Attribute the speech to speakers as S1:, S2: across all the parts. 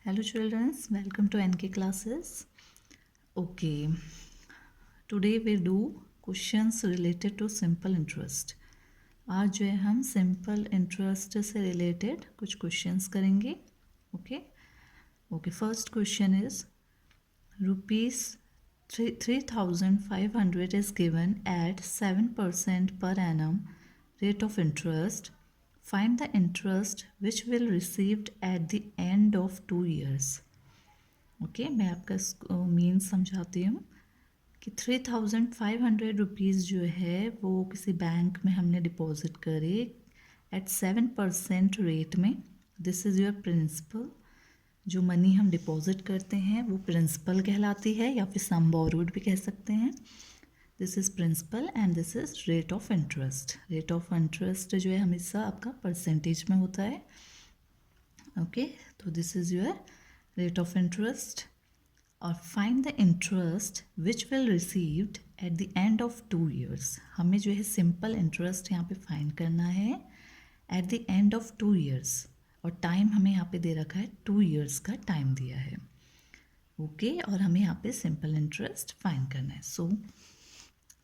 S1: Hello children, welcome to NK classes. Okay, today we do questions related to simple interest. आज जो है हम simple interest से related कुछ क्वेश्चंस करेंगे. Okay first question is rupees 3,500 is given at 7% per annum rate of interest. Find the interest which will received at the end of 2 years. Okay मैं आपका means समझाती हूँ कि 3,500 रुपीज़ जो है वो किसी बैंक में हमने डिपॉजिट करे एट 7% रेट में. This is your principal. जो मनी हम डिपॉजिट करते हैं वो प्रिंसिपल कहलाती है या फिर सम बोरोड भी कह सकते हैं. This is principal and this is rate of interest. Rate of interest जो है हमेशा आपका परसेंटेज में होता है. ओके तो this is your rate of interest. और find the interest which will received at the end of 2 years. हमें जो है सिंपल इंटरेस्ट यहाँ पे फाइंड करना है eight the end of 2 years. और टाइम हमें यहाँ पे दे रखा है 2 years का टाइम दिया है. ओके और हमें यहाँ पे सिंपल इंटरेस्ट फाइंड करना है. So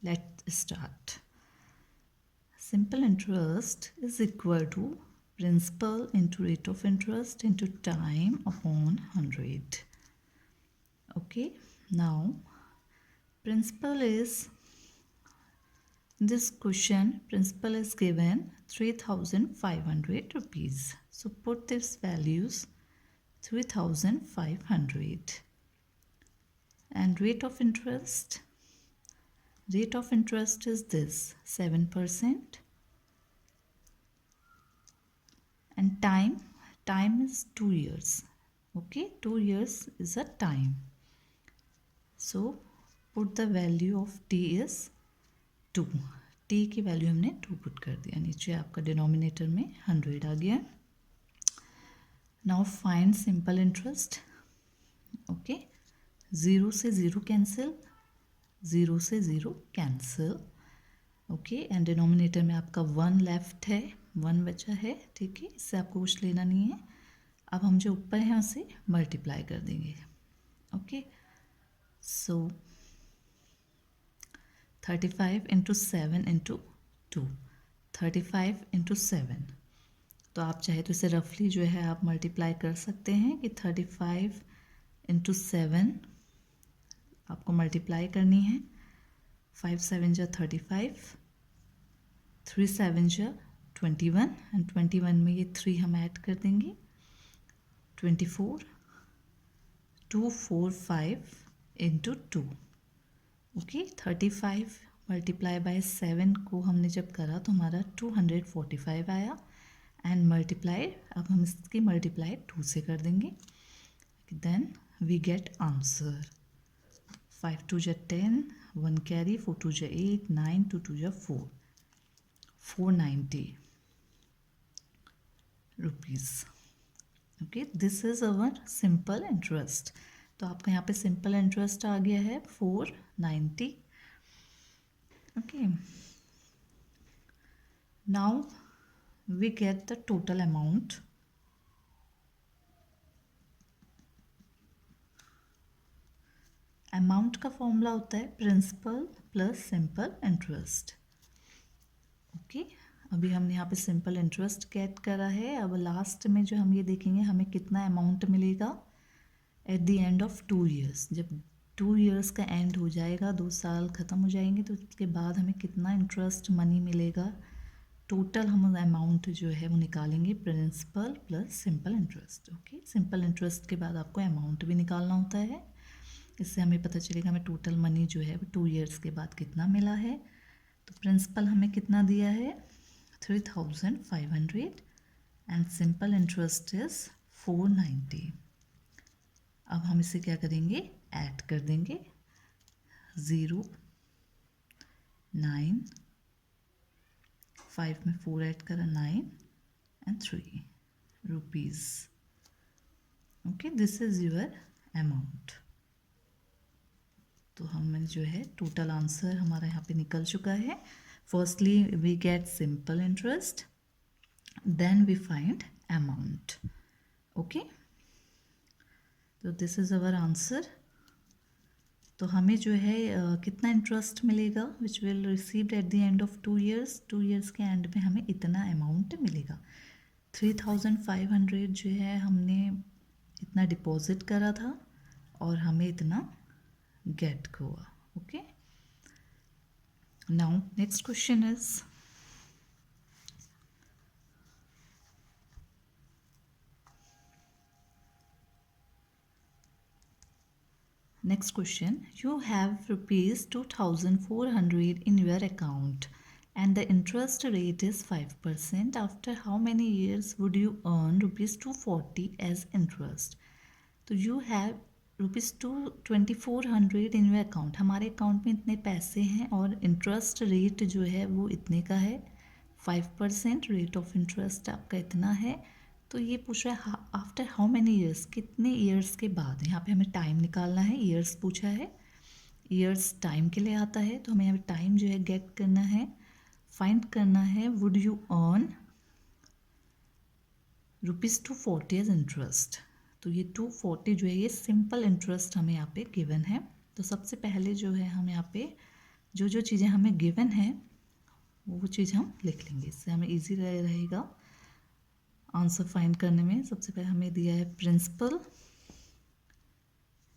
S1: let start. Simple interest is equal to principal into rate of interest into time upon 100. Okay, now principal is, in this question principal is given 3,500 rupees. So put this values 3,500 and rate of interest is this 7% and time is 2 years. Okay, 2 years is a time. So put the value of t is 2. t की value हमने 2 put कर दिया. नीचे आपका denominator में 100 आ गया. Now find simple interest. Okay 0 से 0 cancel, 0 से 0 कैंसिल. ओके एंड डिनोमिनेटर में आपका 1 लेफ्ट है, 1 बचा है. ठीक है, इससे आपको कुछ लेना नहीं है. अब हम जो ऊपर हैं उसे मल्टीप्लाई कर देंगे. Okay so 35 into 7 into 2, 35 into 7. तो आप चाहे तो इसे रफली जो है आप मल्टीप्लाई कर सकते हैं कि 35 into 7 आपको मल्टीप्लाई करनी है. 5 7 जा 35, 3 7 जा 21 एंड 21 में ये 3 हम ऐड कर देंगे. 24, 2 4 5 इंटू 2. ओके 35 मल्टीप्लाई बाय 7 को हमने जब करा तो हमारा 245 आया एंड मल्टीप्लाई अब हम इसकी मल्टीप्लाई 2 से कर देंगे. देन वी गेट आंसर 5 2 जा 10, 1 कैरी, 4 2 जा 8, 9 2 2 जा 4, 490 rupees. Okay this is our simple interest. तो आपका यहाँ पे सिंपल इंटरेस्ट आ गया है 490. Okay now we get the total amount. Amount का फॉर्मूला होता है principal plus simple interest. Okay अभी हमने यहाँ पे सिंपल इंटरेस्ट गेट करा है. अब लास्ट में जो हम ये देखेंगे हमें कितना अमाउंट मिलेगा eight the end of 2 years. जब 2 years का एंड हो जाएगा, 2 साल ख़त्म हो जाएंगे, तो उसके बाद हमें कितना इंटरेस्ट मनी मिलेगा. टोटल हम अमाउंट जो है वो निकालेंगे principal plus simple interest. Okay simple interest के बाद आपको अमाउंट भी निकालना होता है. इससे हमें पता चलेगा हमें टोटल मनी जो है वो 2 years के बाद कितना मिला है. तो प्रिंसिपल हमें कितना दिया है 3,500 एंड सिंपल इंटरेस्ट इज़ 490. अब हम इसे क्या करेंगे ऐड कर देंगे. 0 9 5 में 4 ऐड करा 9 and 3 rupees. Okay this is your amount. तो हमें जो है टोटल आंसर हमारा यहाँ पे निकल चुका है. Firstly we get simple interest, then we find amount. Okay तो दिस इज़ अवर आंसर। तो हमें जो है कितना इंटरेस्ट मिलेगा, which will received at the end of 2 years। 2 years के एंड में हमें इतना अमाउंट मिलेगा। 3500 जो है हमने इतना डिपॉजिट करा था और हमें इतना गेट हुआ। Okay, now next question is next question. You have rupees 2400 in your account and the interest rate is 5%. After how many years would you earn rupees 240 as interest? तो you have rupees 2400 in your account. हमारे account में इतने पैसे हैं और interest rate जो है वो इतने का है, 5% रेट ऑफ इंटरेस्ट आपका इतना है। तो ये पूछ रहा है आफ्टर हाउ मैनी ईयर्स, कितने ईयर्स के बाद। यहाँ पे हमें टाइम निकालना है, ईयर्स पूछा है, ईयर्स टाइम के लिए आता है, तो हमें यहाँ पे टाइम जो है गेट करना है, फाइंड करना है। Would you earn rupees 240 as interest. तो ये 240 जो है ये सिंपल इंटरेस्ट हमें यहाँ पे गिवन है। तो सबसे पहले जो है हम यहाँ पे जो जो चीज़ें हमें गिवन है वो चीज़ हम लिख लेंगे, इससे हमें इजी रहेगा आंसर फाइंड करने में। सबसे पहले हमें दिया है प्रिंसिपल,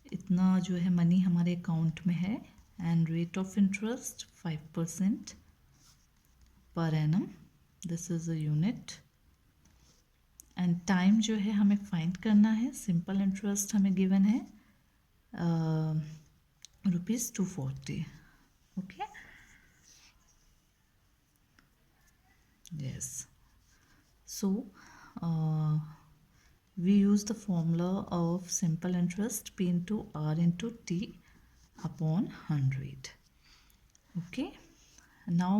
S1: इतना जो है मनी हमारे अकाउंट में है, and rate of interest 5% per annum, this is a unit. And time जो है हमें फाइंड करना है, सिंपल इंटरेस्ट हमें गिवन है rupees 240। Okay, yes, so we use the formula of simple interest P into R into T upon 100. Okay, now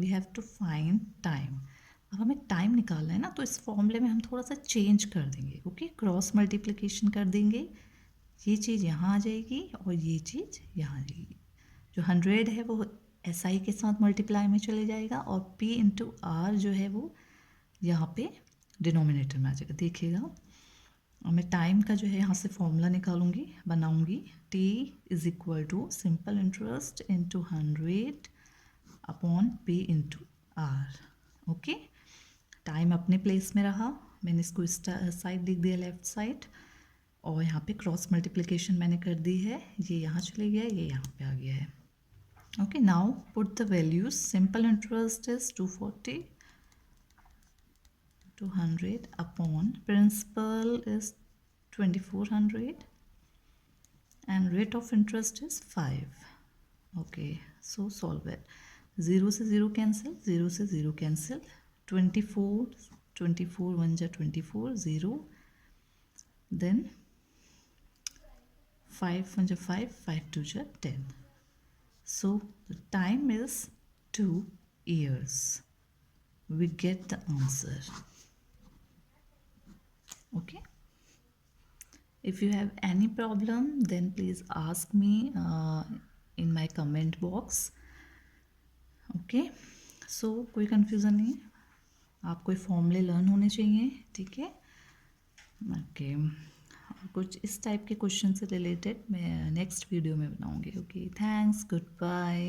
S1: we have to find time। अब हमें time निकालना है ना, तो इस फॉर्मूले में हम थोड़ा सा चेंज कर देंगे। ओके, क्रॉस मल्टीप्लिकेशन कर देंगे, ये चीज़ यहाँ आ जाएगी और ये चीज़ यहाँ आ जाएगी। जो 100 है वो SI के साथ मल्टीप्लाई में चले जाएगा और P इंटू आर जो है वो यहाँ पे डिनोमिनेटर में आ जाएगा। देखिएगा, और मैं टाइम का जो है यहाँ से फॉर्मूला निकालूंगी, बनाऊंगी। T is equal to simple interest into 100 upon P into R. Okay, time अपने प्लेस में रहा, मैंने इसको इस साइड लिख दिया, लेफ्ट साइड, और यहाँ पे क्रॉस मल्टीप्लिकेशन मैंने कर दी है, ये यहाँ चले गया, ये यहाँ पे आ गया है। Okay, now put the values. Simple interest is 240, 200 upon principal is 2400 and rate of interest is 5. Okay, so solve it। 0 से 0 कैंसिल, 0 से 0 कैंसिल, 24 1 जा 24, 0, then 5 1 जा 5, 5 2 जा 10। So the time is 2 years। We get the answer। Okay, if you have any problem then please ask me in my comment box। okay, so कोई confusion नहीं, आप कोई फॉर्मूले लर्न होने चाहिए, ठीक है। ओके, कुछ इस टाइप के क्वेश्चन से रिलेटेड मैं नेक्स्ट वीडियो में बनाऊंगी। Okay, thanks, good bye.